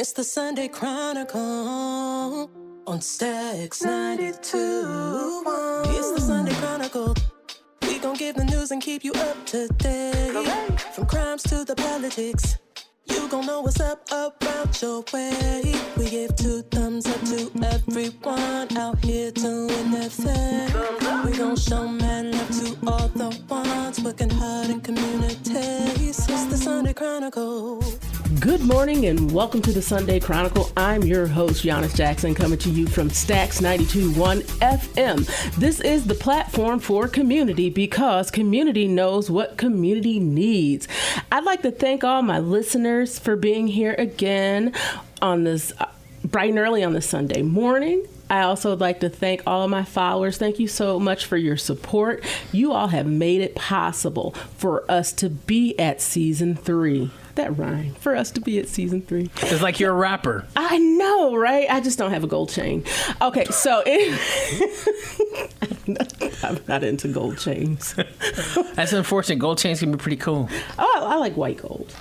It's the Sunday Chronicle on Stacks 92.1. It's the Sunday Chronicle. We gon' give the news and keep you up to date. From crimes to the politics, you gon' know what's up around your way. We give 2 thumbs up to everyone out here doing their thing. We gon' show mad love to all the ones working hard in communities. It's the Sunday Chronicle. Good morning and welcome to the Sunday Chronicle. I'm your host, Yanice Jackson, coming to you from Stacks 92.1 FM. This is the platform for community because community knows what community needs. I'd like to thank all my listeners for being here again on this bright and early on this Sunday morning. I also would like to thank all of my followers. Thank you so much for your support. You all have made it possible for us to be at season 3. That rhyme. For us to be at season 3. It's like you're a rapper. I know, right? I just don't have a gold chain. Okay, so I'm not into gold chains. That's unfortunate. Gold chains can be pretty cool. Oh, I like white gold.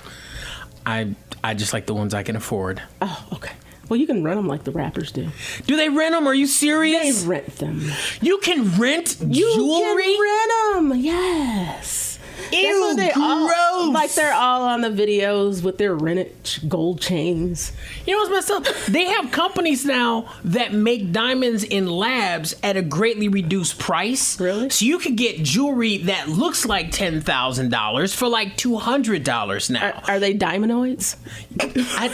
I just like the ones I can afford. Oh, okay. Well, you can rent them like the rappers do. Do they rent them? Are you serious? They rent them. You can rent jewelry? You can rent them, yes. Ew, gross. They're all on the videos with their rented gold chains. You know what's messed up? They have companies now that make diamonds in labs at a greatly reduced price. Really? So you could get jewelry that looks like $10,000 for like $200 now. Are they diamondoids?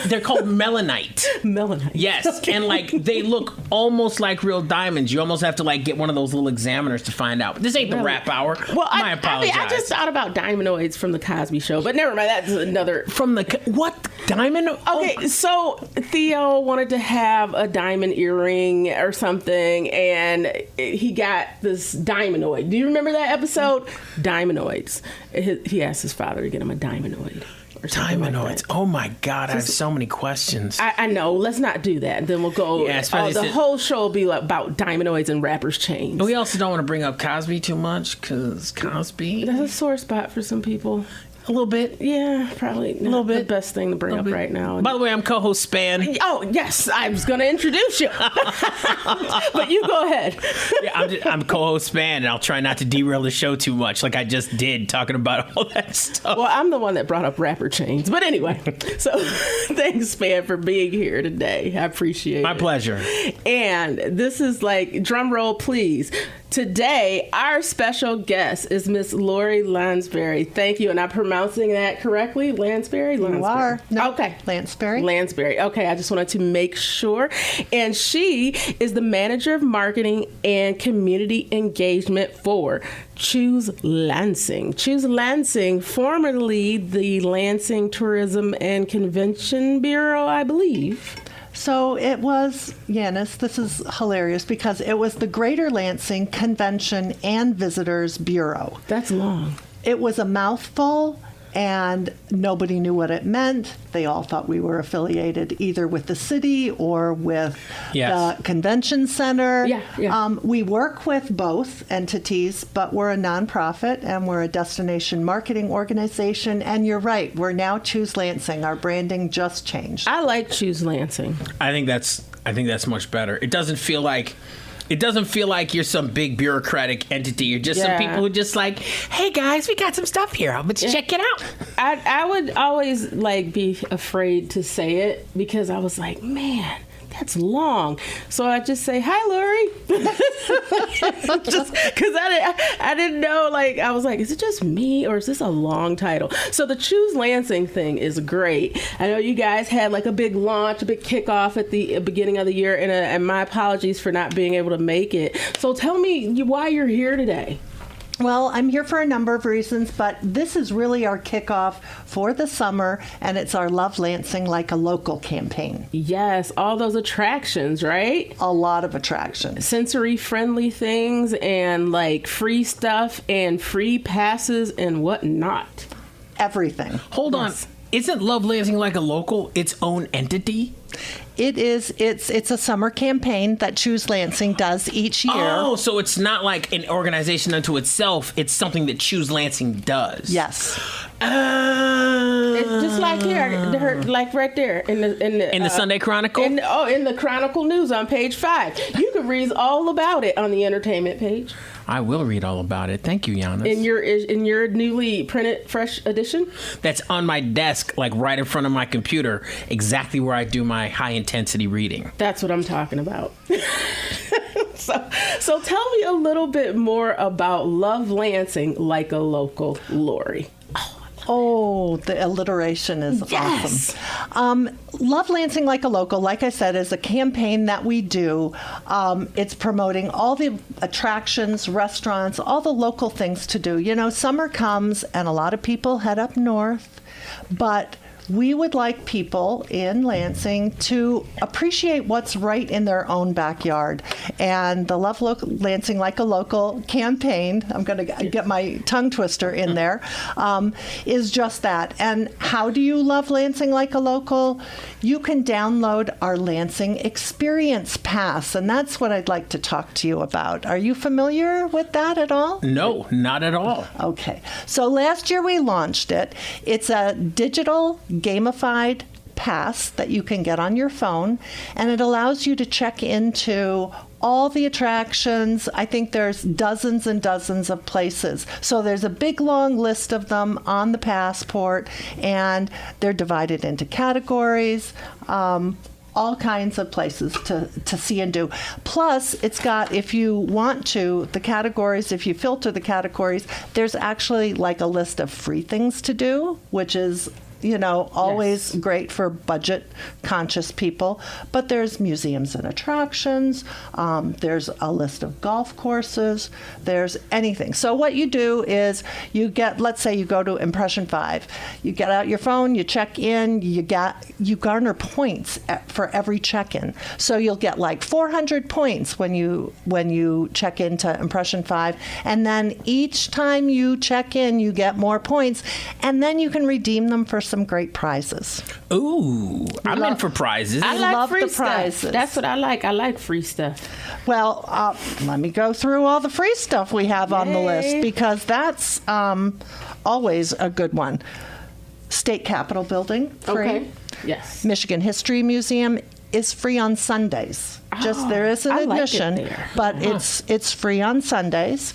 They're called melanite. Melanite. Yes, okay. And like they look almost like real diamonds. You almost have to like get one of those little examiners to find out. But this ain't the rap hour. Well, I apologize. I just thought about diamondoids from the Cosby Show, but never mind. That's another. From the what diamond? Okay, so Theo wanted to have a diamond earring or something, and he got this diamondoid. Do you remember that episode? Diamondoids. He asked his father to get him a diamondoid. Diamondoids. Oh my God, I have so many questions. I know. Let's not do that. Then we'll go. Yeah, the whole show will be about diamondoids and rappers' chains. We also don't want to bring up Cosby too much because Cosby. That's a sore spot for some people. A little bit. Yeah, probably a little bit. The best thing to bring up right now. By the way, I'm co-host Span. Oh, yes. I was going to introduce you. But you go ahead. Yeah, I'm co-host Span, and I'll try not to derail the show too much like I just did talking about all that stuff. Well, I'm the one that brought up rapper chains. But anyway, so thanks, Span, for being here today. I appreciate it. My pleasure. And this is like, drum roll, please. Today, our special guest is Miss Lori Lanspeary. Thank you. And I'm pronouncing that correctly? Lanspeary? You are. No, okay. Lanspeary. Lanspeary. Okay, I just wanted to make sure. And she is the manager of marketing and community engagement for Choose Lansing. Choose Lansing, formerly the Lansing Tourism and Convention Bureau, I believe. So it was, Yanice, this is hilarious because it was the Greater Lansing Convention and Visitors Bureau. That's long. It was a mouthful and nobody knew what it meant. They all thought we were affiliated either with the city or with the convention center. Yeah. We work with both entities, but we're a nonprofit and we're a destination marketing organization. And you're right, we're now Choose Lansing. Our branding just changed. I like Choose Lansing. I think that's much better. It doesn't feel like you're some big bureaucratic entity. You're just some people who just like, hey guys, we got some stuff here. Let's check it out. I would always be afraid to say it because I was like, man, that's long. So I just say, hi, Lori. Just because I didn't know, I was like, is it just me or is this a long title? So the Choose Lansing thing is great. I know you guys had a big launch, a big kickoff at the beginning of the year, and my apologies for not being able to make it. So tell me why you're here today. Well, I'm here for a number of reasons, but this is really our kickoff for the summer, and it's our Love Lansing Like a Local campaign. Yes, all those attractions, right? A lot of attractions. Sensory-friendly things and free stuff and free passes and whatnot. Everything. Hold on. Isn't Love Lansing Like a Local its own entity? It is. It's a summer campaign that Choose Lansing does each year. Oh, so it's not like an organization unto itself. It's something that Choose Lansing does. Yes. It's just like here, like right there in the Sunday Chronicle. In the Chronicle News on page 5. You can read all about it on the entertainment page. I will read all about it. Thank you, Yanice. In your newly printed fresh edition? That's on my desk, like right in front of my computer, exactly where I do my high intensity reading. That's what I'm talking about. So tell me a little bit more about Love Lansing Like a Local, Lori. Oh, the alliteration is awesome. Love Lansing Like a Local, like I said, is a campaign that we do. It's promoting all the attractions, restaurants, all the local things to do. You know, summer comes and a lot of people head up north, but we would like people in Lansing to appreciate what's right in their own backyard. And the Love Lansing Like a Local campaign, I'm going to get my tongue twister in there, is just that. And how do you love Lansing Like a Local? You can download our Lansing Experience Pass, and that's what I'd like to talk to you about. Are you familiar with that at all? No, not at all. Okay. So last year we launched it. It's a digital gamified pass that you can get on your phone, and it allows you to check into all the attractions. I think there's dozens and dozens of places. So there's a big long list of them on the passport, and they're divided into categories. All kinds of places to see and do. Plus, it's got, if you want to, the categories, if you filter the categories, there's actually like a list of free things to do, which is, you know, always great for budget-conscious people. But there's museums and attractions. There's a list of golf courses. There's anything. So what you do is you get, let's say you go to Impression 5. You get out your phone, you check in, you garner points for every check-in. So you'll get like 400 points when you check into Impression 5. And then each time you check in, you get more points. And then you can redeem them for some great prizes. Ooh, I'm in for prizes. I like love free the prizes. stuff. That's what I like. I like free stuff. Well, let me go through all the free stuff we have on the list, because that's always a good one. State Capitol Building, free. Okay. Yes. Michigan History Museum is free on Sundays. Just there is an admission, like it there. but it's free on Sundays.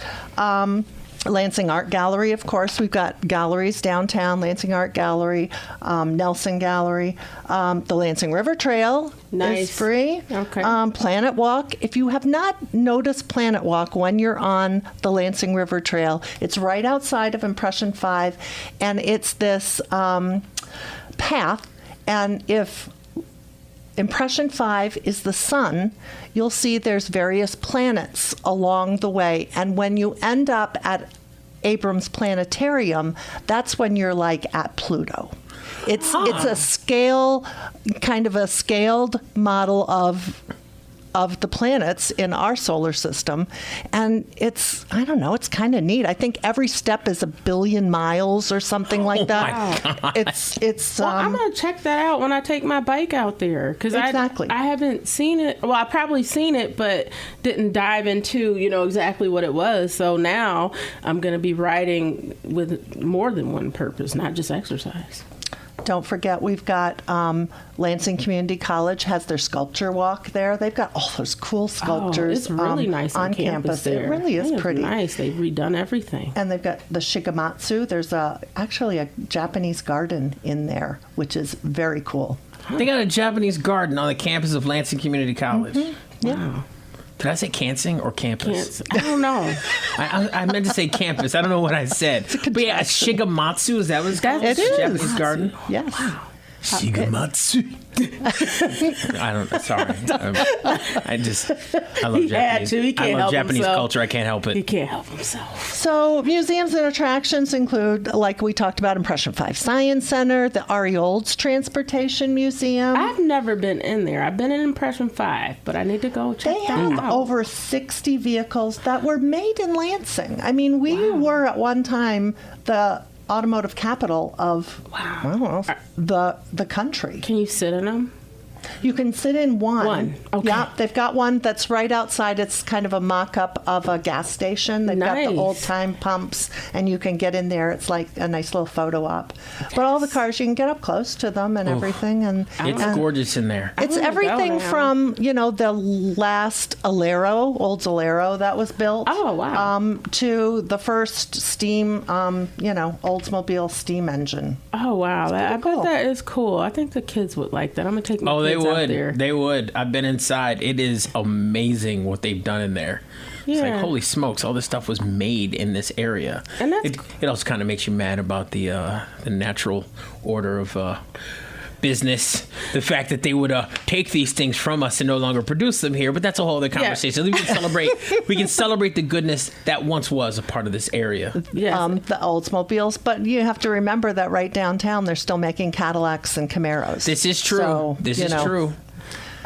Lansing Art Gallery, of course. We've got galleries downtown, Lansing Art Gallery, Nelson Gallery. The Lansing River Trail is free. Okay. Planet Walk. If you have not noticed Planet Walk when you're on the Lansing River Trail, it's right outside of Impression 5, and it's this path. And if Impression 5 is the sun, you'll see there's various planets along the way. And when you end up at Abrams Planetarium, that's when you're like at Pluto. It's a scale, kind of a scaled model of the planets in our solar system. And it's, I don't know, it's kind of neat. I think every step is 1 billion miles or something like that. My God. It's Well, I'm going to check that out when I take my bike out there. Because Exactly. I haven't seen it. Well, I probably seen it, but didn't dive into, exactly what it was. So now I'm going to be riding with more than one purpose, not just exercise. Don't forget, we've got Lansing Community College has their sculpture walk there. They've got all those cool sculptures. It's really nice on campus there. It really is pretty nice. They've redone everything. And they've got the Shigematsu. There's actually a Japanese garden in there, which is very cool. They got a Japanese garden on the campus of Lansing Community College. Mm-hmm. Yeah. Wow. Did I say Kansing or campus? I don't know. I meant to say campus. I don't know what I said. But yeah, Shigematsu, is that what it's called? It is. Japanese garden? Yes. Wow. Shigematsu. I don't. Sorry. I love Japanese. He can't I love help Japanese himself. culture. I can't help it. He can't help himself. So museums and attractions include, like we talked about, Impression 5 Science Center, the Ari Olds Transportation Museum. I've never been in there. I've been in Impression 5, but I need to go check They that have out. over 60 vehicles that were made in Lansing. I mean, we were at one time automotive capital of, I don't know, the country. Can you sit in them? You can sit in one. Okay. Yeah, they've got one that's right outside. It's kind of a mock-up of a gas station. They've got the old-time pumps, and you can get in there. It's like a nice little photo op. But all the cars, you can get up close to them and everything. And it's gorgeous in there. It's everything from, the last Olds-Alero that was built. Oh, wow. To the first steam, Oldsmobile steam engine. Oh, wow. I bet that is cool. I think the kids would like that. I'm going to take my kids out there. They would. I've been inside. It is amazing what they've done in there. Yeah. It's like, holy smokes, all this stuff was made in this area. And it also kind of makes you mad about the natural order of business, the fact that they would take these things from us and no longer produce them here, but that's a whole other conversation. Yeah. We can celebrate the goodness that once was a part of this area. Yes. The Oldsmobiles, but you have to remember that right downtown they're still making Cadillacs and Camaros. This is true. So, this is true.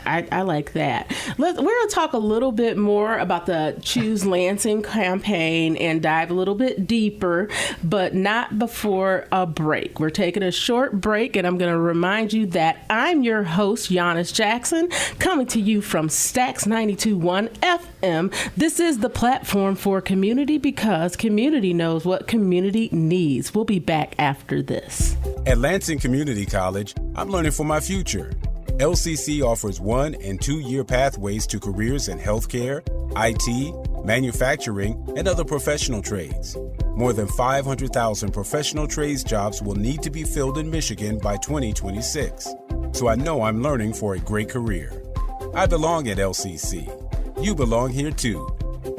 I like that. We're going to talk a little bit more about the Choose Lansing campaign and dive a little bit deeper, but not before a break. We're taking a short break, and I'm going to remind you that I'm your host, Yanice Jackson, coming to you from Stax 92.1 FM. This is the platform for community because community knows what community needs. We'll be back after this. At Lansing Community College, I'm learning for my future. LCC offers 1- and 2-year pathways to careers in healthcare, IT, manufacturing, and other professional trades. More than 500,000 professional trades jobs will need to be filled in Michigan by 2026. So I know I'm learning for a great career. I belong at LCC. You belong here too.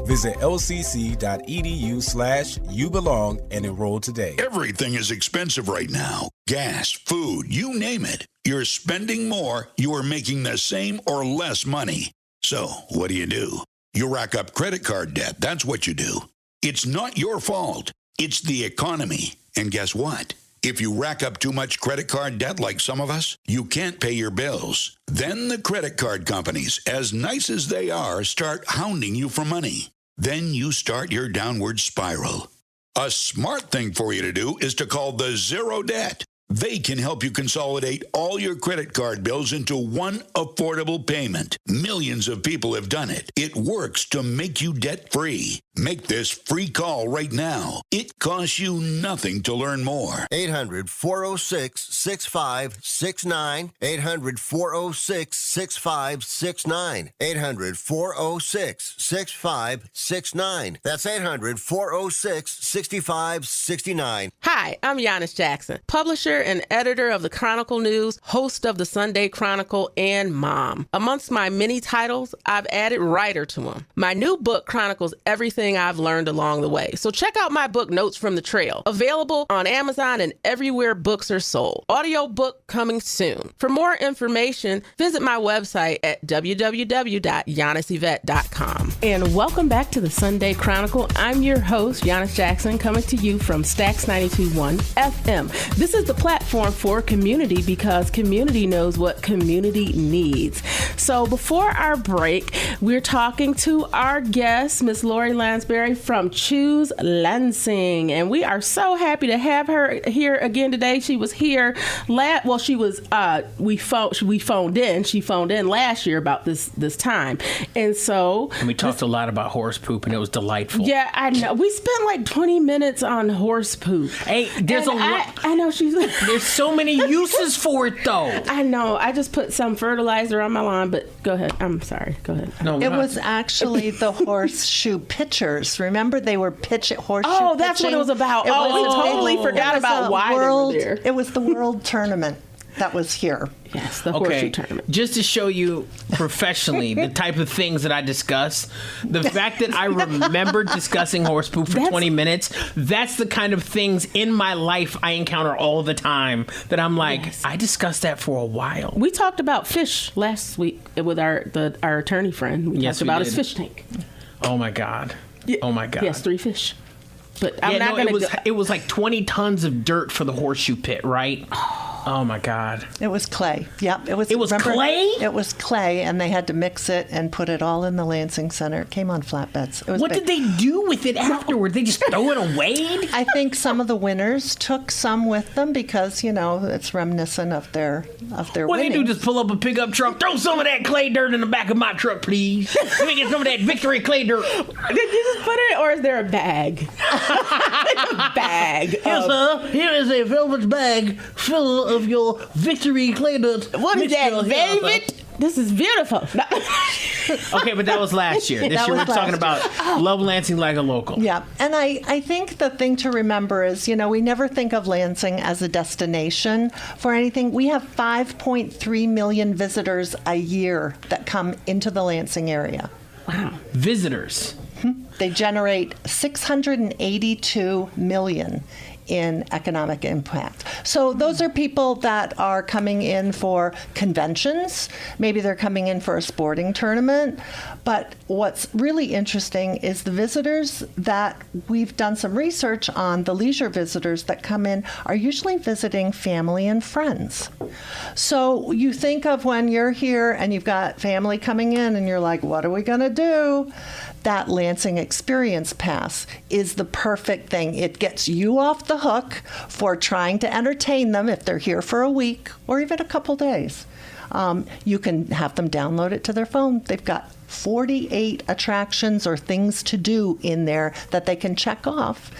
Visit lcc.edu/youbelong and enroll today. Everything is expensive right now. Gas, food, you name it. You're spending more, you are making the same or less money. So, what do? You rack up credit card debt. That's what you do. It's not your fault. It's the economy. And guess what? If you rack up too much credit card debt like some of us, you can't pay your bills. Then the credit card companies, as nice as they are, start hounding you for money. Then you start your downward spiral. A smart thing for you to do is to call the Zero Debt. They can help you consolidate all your credit card bills into one affordable payment. Millions of people have done it. It works to make you debt-free. Make this free call right now. It costs you nothing to learn more. 800-406-6569. 800-406-6569. 800-406-6569. That's 800-406-6569. Hi, I'm Yanice Jackson, publisher and editor of the Chronicle News, host of the Sunday Chronicle, and mom. Amongst my many titles, I've added writer to them. My new book chronicles everything I've learned along the way. So check out my book, Notes from the Trail, available on Amazon and everywhere books are sold. Audiobook coming soon. For more information, visit my website at www.yaniceyvette.com. And welcome back to the Sunday Chronicle. I'm your host, Yanice Jackson, coming to you from Stax 92.1 FM. This is the platform for community because community knows what community needs. So before our break, we're talking to our guest, Miss Lori Lanspeary from Choose Lansing, and we are so happy to have her here again today. She was here we phoned in. She phoned in last year about this time, and we talked a lot about horse poop, and it was delightful. Yeah, I know. We spent like 20 minutes on horse poop. Hey, there's a lot. I know there's so many uses for it, though. I know. I just put some fertilizer on my lawn, but go ahead. I'm sorry. Go ahead. No, it was actually the horseshoe pitchers. Remember, they were horseshoe Oh, that's pitching. what it was about. We totally forgot about why they were there. It was the world tournament that was here. Yes, the horseshoe tournament. Just to show you professionally the type of things that I discuss, the fact that I remember discussing horse poop for 20 minutes, that's the kind of things in my life I encounter all the time that I'm like, yes. I discussed that for a while. We talked about fish last week with our attorney friend. We talked about his fish tank. Oh, my God. Oh, my God. Yes, 3 fish. But it was like 20 tons of dirt for the horseshoe pit, right? Oh my God! It was clay. Yep, It was clay. It was clay, and they had to mix it and put it all in the Lansing Center. It came on flatbeds. It was What big. did they do with it afterward? They just throw it away? I think some of the winners took some with them because it's reminiscent of their What they do? winnings. Just pull up a pickup truck, throw some of that clay dirt in the back of my truck, please. Let me get some of that victory clay dirt. Did you just put it, or is there a bag? A bag. Yes, sir. Here is a velvet bag full of your victory clay dirt. What is that, velvet? This is beautiful. Okay, but that was last year. This That year we're was talking last about Love Lansing like a local. Yeah, and I think the thing to remember is, we never think of Lansing as a destination for anything. We have 5.3 million visitors a year that come into the Lansing area. Wow. Visitors. They generate 682 million in economic impact. So those are people that are coming in for conventions. Maybe they're coming in for a sporting tournament. But what's really interesting is the visitors that we've done some research on, the leisure visitors that come in are usually visiting family and friends. So you think of when you're here and you've got family coming in and you're like, what are we going to do? That Lansing Experience Pass is the perfect thing. It gets you off the hook for trying to entertain them if they're here for a week or even a couple days. You can have them download it to their phone. They've got 48 attractions or things to do in there that they can check off.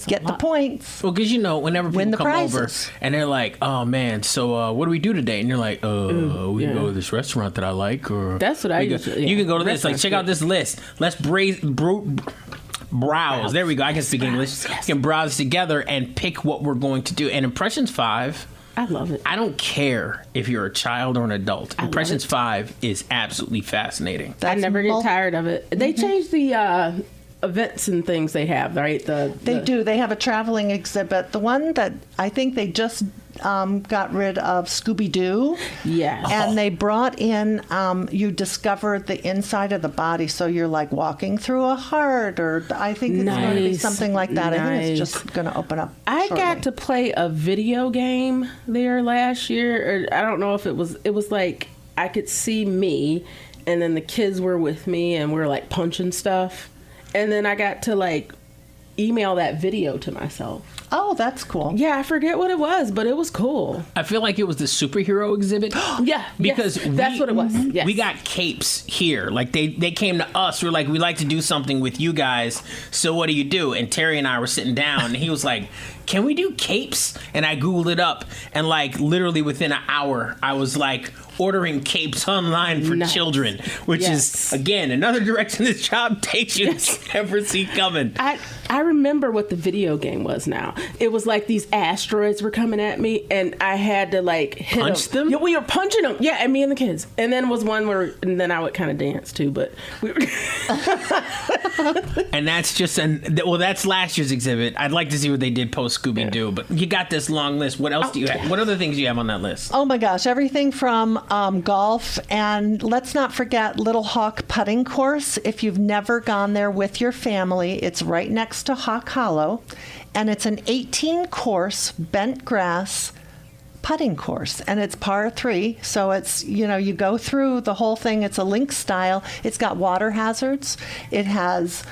Get the points. Well, because whenever people Win the come over prizes. and they're like, "Oh man, so what do we do today?" and you're like, "We can go to this restaurant that I like," or That's what I usually. You can go to this. Like, check out this list. Let's browse. There we go. I can speak English. Yes. We can browse together and pick what we're going to do. And Impressions 5. I love it. I don't care if you're a child or an adult. Impressions 5 is absolutely fascinating. I never get tired of it. They changed the events and things they have, right? They do. They have a traveling exhibit. The one that I think they just got rid of, Scooby-Doo. Yes. And they brought in, you discover the inside of the body. So you're like walking through a heart, or I think it's going to be something like that. I think it's just going to open up I shortly. got to play a video game there last year. Or I don't know if it was like I could see me, and then the kids were with me, and we were like punching stuff. And then I got to email that video to myself. Oh, that's cool. Yeah, I forget what it was, but it was cool. I feel like it was the superhero exhibit. Yeah, because that's what it was. Yes. We got capes here. Like they came to us. We're like, we'd like to do something with you guys. So what do you do? And Terry and I were sitting down, and he was like, "Can we do capes?" And I Googled it up, and literally within an hour, I was ordering capes online for children, which is, again, another direction this job takes you that you never see coming. I remember what the video game was now. It was like these asteroids were coming at me, and I had to hit punch them? Yeah, we were punching them. Yeah, and me and the kids. And then was one where, and then I would kind of dance too, but we were. And that's just that's last year's exhibit. I'd like to see what they did post Scooby-Doo, but you got this long list. What else do you have? What other things do you have on that list? Oh my gosh, everything from golf, and let's not forget Little Hawk Putting Course. If you've never gone there with your family, it's right next to Hawk Hollow, and it's an 18-course bent grass putting course, and it's par 3, so it's, you go through the whole thing. It's a link style. It's got water hazards. It has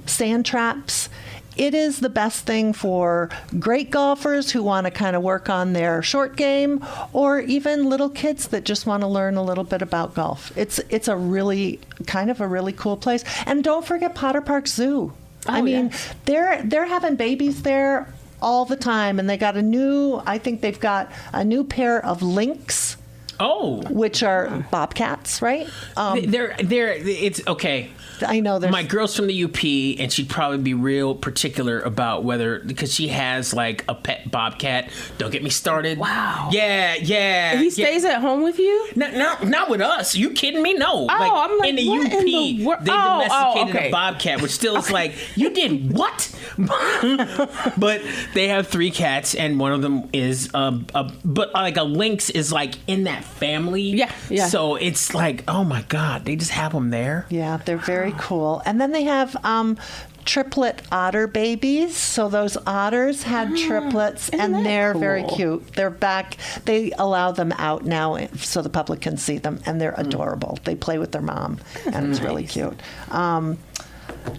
sand traps. It is the best thing for great golfers who want to kind of work on their short game, or even little kids that just want to learn a little bit about golf. It's a really cool place. And don't forget Potter Park Zoo. They're having babies there all the time, and I think they've got a new pair of lynx. Oh, which are bobcats, right? It's okay. I know my girl's from the UP, and she'd probably be real particular about because she has a pet bobcat. Don't get me started. Wow. Yeah. He stays at home with you? No, not with us. Are you kidding me? No. I'm like, in the what UP, in the they domesticated a bobcat, which still is you did what? But they have 3 cats, and one of them is but a lynx is in that family. Yeah. So it's oh my God, they just have them there. Yeah, they're very cool. And then they have triplet otter babies. So those otters had triplets, and they're very cute. They're back. They allow them out now so the public can see them, and they're adorable. They play with their mom, and it's really cute.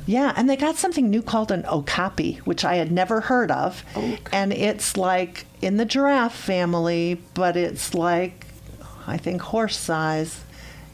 Yeah, and they got something new called an okapi, which I had never heard of. And it's like in the giraffe family, but it's like, I think, horse size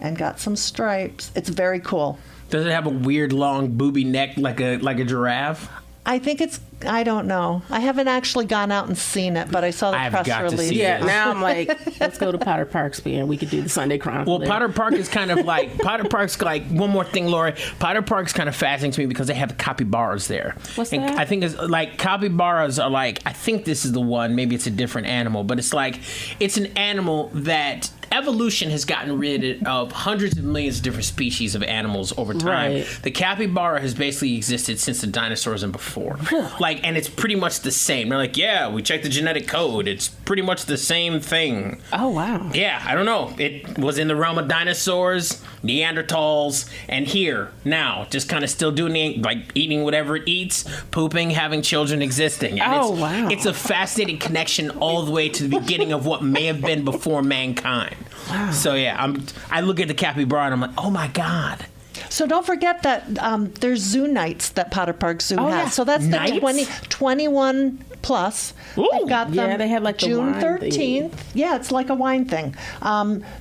and got some stripes. It's very cool. Does it have a weird long booby neck like a giraffe? I think I don't know. I haven't actually gone out and seen it, but I saw the press release. Yeah, now I'm like, let's go to Potter Park's and we could do the Sunday Chronicle. Well, Potter Park is kind of like, Potter Park's like, one more thing, Lori. Potter Park's kind of fascinating to me because they have capybaras there. What's and that? I think it's like, capybaras are like, I think this is the one, maybe it's a different animal, but it's like, it's an animal that evolution has gotten rid of hundreds of millions of different species of animals over time. Right. The capybara has basically existed since the dinosaurs and before. Like, and it's pretty much the same. They're like, yeah, we checked the genetic code. It's pretty much the same thing. Oh, wow. Yeah, I don't know. It was in the realm of dinosaurs, Neanderthals, and here, now, just kind of still doing, like, eating whatever it eats, pooping, having children, existing. And wow. It's a fascinating connection all the way to the beginning of what may have been before mankind. Wow. So, yeah, I look at the capybara and I'm like, oh, my God. So don't forget that there's zoo nights that Potter Park Zoo has. Yeah. So that's Nights? the 21 plus. Ooh. They've got them. Yeah, they have like the June wine 13th. thing. Yeah, it's like a wine thing.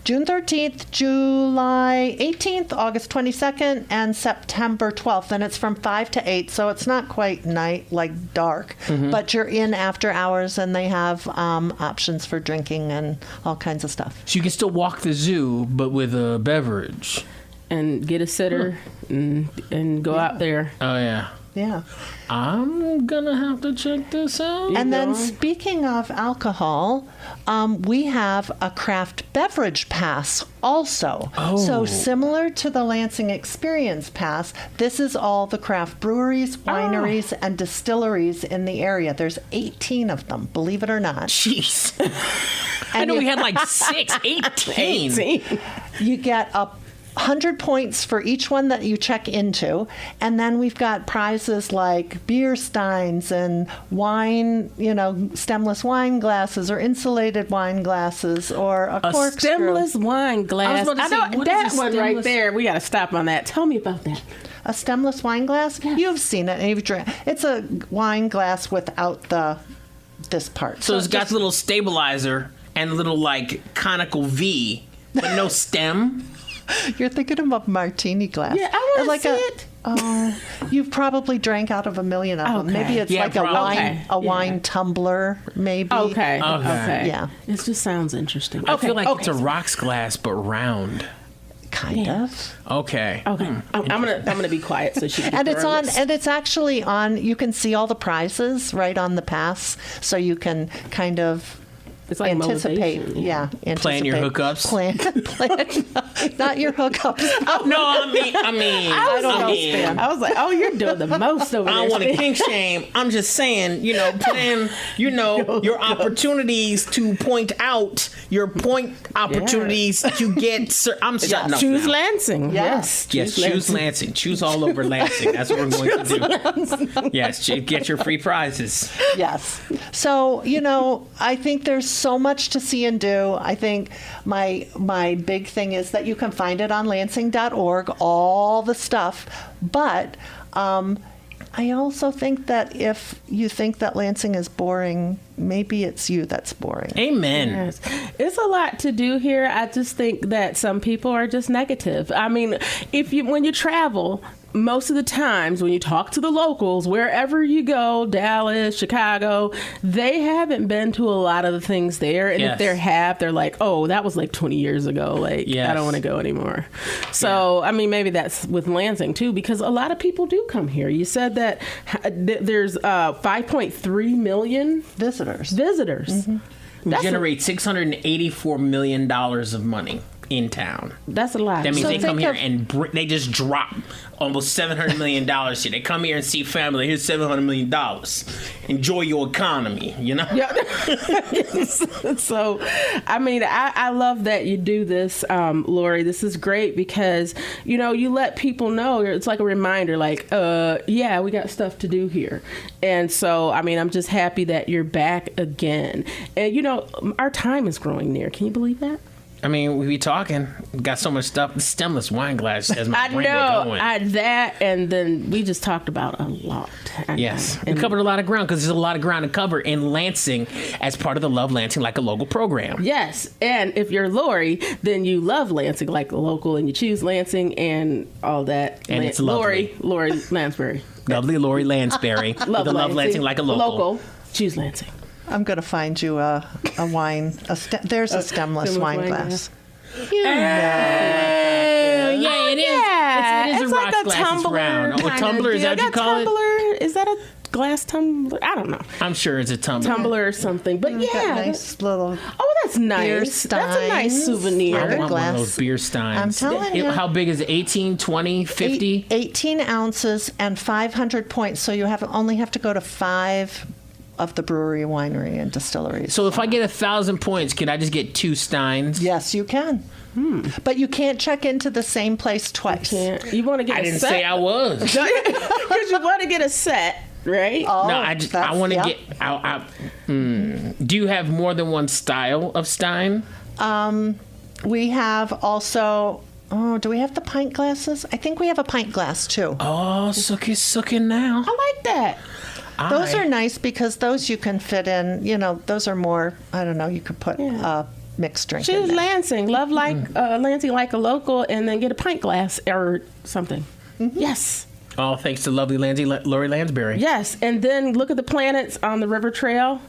June 13th, July 18th, August 22nd, and September 12th. And it's from 5 to 8, so it's not quite night, like dark. Mm-hmm. But you're in after hours, and they have options for drinking and all kinds of stuff. So you can still walk the zoo, but with a beverage. And get a sitter and go out there. Oh, yeah. Yeah. I'm going to have to check this out. And then speaking of alcohol, we have a craft beverage pass also. Oh. So similar to the Lansing Experience Pass, this is all the craft breweries, wineries, and distilleries in the area. There's 18 of them, believe it or not. Jeez. I know we had like 18. You get 100 points for each one that you check into, and then we've got prizes like beer steins and wine, stemless wine glasses or insulated wine glasses or a corkscrew. Stemless wine glass. I was about to say, what that is a one stemless? right there. We got to stop on that. Tell me about that. A stemless wine glass? Yes. You've seen it and you've drank. It's a wine glass without this part. So it's got a little stabilizer and a little like conical V, but no stem. You're thinking of a martini glass. Yeah, I want to see it. Oh, you've probably drank out of a million of them. Okay. Maybe it's Yeah, like probably. a wine tumbler, maybe. Okay. Yeah. It just sounds interesting. I feel like it's a rocks glass, but round. Kind of. Okay. Okay. I'm gonna be quiet so she can. And it's confirm on, this. and it's actually on. You can see all the prizes right on the pass, so you can kind of It's like anticipate. motivation. Yeah, Plan your hookups. Plan, not your hookups. No, I mean, I was like, oh, you're doing the most over there. I don't want to kink shame. I'm just saying, plan, your opportunities to point out your opportunities to get. I'm shutting up. Choose now. Lansing. Yes. Yes, choose Lansing. Choose all over Lansing. That's what we're going to do. Yes, get your free prizes. Yes. So, I think there's so much to see and do. I think my big thing is that you can find it on lansing.org, all the stuff. But I also think that if you think that Lansing is boring, maybe it's you that's boring. Amen. Yes. It's a lot to do here. I just think that some people are just negative. I mean, when you travel, most of the times when you talk to the locals, wherever you go, Dallas, Chicago, they haven't been to a lot of the things there. And if they have, they're like, oh, that was like 20 years ago. Like, I don't want to go anymore. So, I mean, maybe that's with Lansing too, because a lot of people do come here. You said that there's 5.3 million visitors. Mm-hmm. We generate $684 million of money in town. That's a lot. That means they come here and they just drop almost $700 million here. They come here and see family. Here's $700 million. Enjoy your economy, you know? Yeah. So, I mean, I love that you do this, Lori. This is great because, you know, you let people know. It's like a reminder, like, yeah, we got stuff to do here. And so, I mean, I'm just happy that you're back again. And, you know, our time is growing near. Can you believe that? I mean, we be talking. Got so much stuff. The stemless wine glass as my brain was going. That, and then we just talked about a lot. Yes, we covered a lot of ground because there's a lot of ground to cover in Lansing as part of the Love Lansing Like a Local program. Yes, and if you're Lori, then you love Lansing Like a Local, and you choose Lansing and all that. And it's lovely. Lori Lanspeary. Lovely Lori Lanspeary. Love Lansing Like a Local. Choose Lansing. I'm going to find you a wine. There's a stemless wine glass. Yeah, it is. It is it's a like rock a glass. tumbler. It's round. A tumbler, is that what you call it? Is that a glass tumbler? I don't know. I'm sure it's a tumbler. Tumbler or something. But yeah. Nice little. Oh, that's nice. That's a nice souvenir. I want one of those beer steins. I'm telling you. How big is it? 18, 20, 50? 18 ounces and 500 points. So you only have to go to 5 of the brewery, winery, and distilleries. So if I get 1,000 points, can I just get 2 steins? Yes, you can. But you can't check into the same place twice. You want to get I a didn't set? say I was. Because you want to get a set, right? Oh, No, I want to get. Do you have more than one style of stein? We have also. Oh, do we have the pint glasses? I think we have a pint glass too. Oh, sucky now. I like that. Those are nice because those you can fit in. You know, those are more. I don't know. You could put mixed drink. Choose in there. Lansing. Love Lansing Like a Local, and then get a pint glass or something. Mm-hmm. Yes. All thanks to lovely Lori Lansbury. Yes, and then look at the planets on the river trail,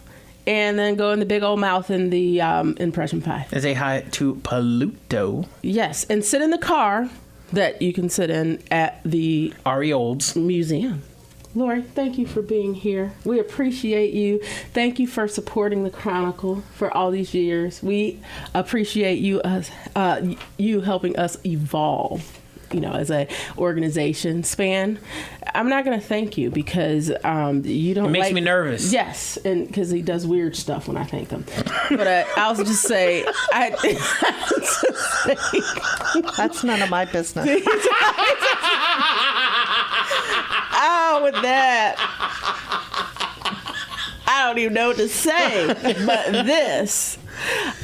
and then go in the big old mouth in the Impression Pie. And say hi to Paluto. Yes, and sit in the car that you can sit in at the Ari Olds Museum. Lori, thank you for being here. We appreciate you. Thank you for supporting the Chronicle for all these years. We appreciate you helping us evolve, you know, as a organization span. I'm not going to thank you because you don't. It makes me nervous. Yes, and because he does weird stuff when I thank him. But I'll just say, That's none of my business. Oh, with that, I don't even know what to say. But this,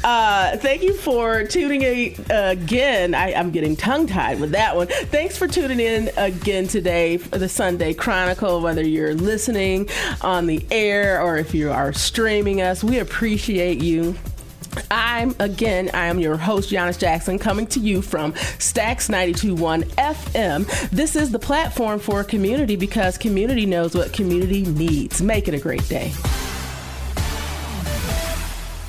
thank you for tuning in again. I'm getting tongue-tied with that one. Thanks for tuning in again today for the Sunday Chronicle, whether you're listening on the air or if you are streaming us. We appreciate you. I am your host, Yanice Jackson, coming to you from Stax 92.1 FM. This is the platform for community because community knows what community needs. Make it a great day.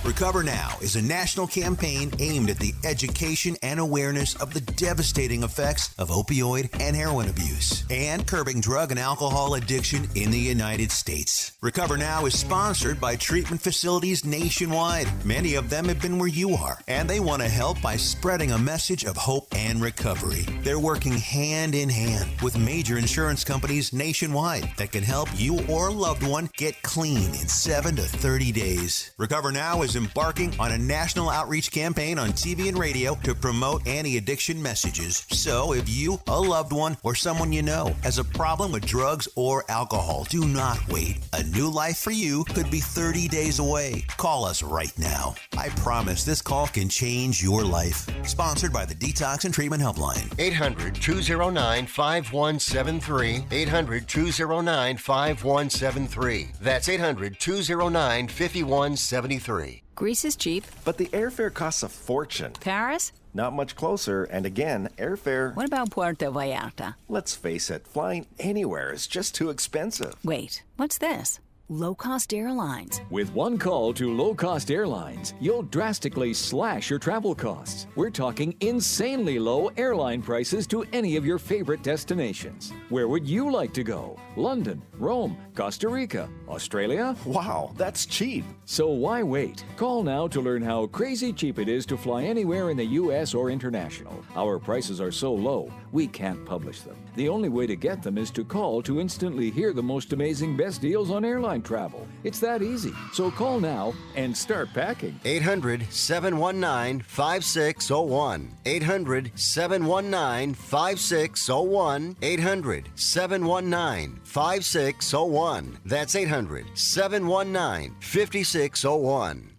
Recover Now is a national campaign aimed at the education and awareness of the devastating effects of opioid and heroin abuse and curbing drug and alcohol addiction in the United States. Recover Now is sponsored by treatment facilities nationwide. Many of them have been where you are, and they want to help by spreading a message of hope and recovery. They're working hand in hand with major insurance companies nationwide that can help you or a loved one get clean in 7 to 30 days. Recover Now is embarking on a national outreach campaign on TV and radio to promote anti-addiction messages. So if you, a loved one, or someone you know has a problem with drugs or alcohol, do not wait. A new life for you could be 30 days away. Call us right now. I promise this call can change your life. Sponsored by the Detox and Treatment Helpline. 800-209-5173. 800-209-5173. That's 800-209-5173. Greece is cheap. But the airfare costs a fortune. Paris? Not much closer, and again, airfare... What about Puerto Vallarta? Let's face it, flying anywhere is just too expensive. Wait, what's this? low-cost airlines. With one call to low-cost airlines, you'll drastically slash your travel costs. We're talking insanely low airline prices to any of your favorite destinations. Where would you like to go? London, Rome, Costa Rica, Australia? Wow, that's cheap. So why wait? Call now to learn how crazy cheap it is to fly anywhere in the U.S. or international. Our prices are so low, we can't publish them. The only way to get them is to call to instantly hear the most amazing best deals on airline travel. It's that easy. So call now and start packing. 800-719-5601. 800-719-5601. 800-719-5601. That's 800-719-5601.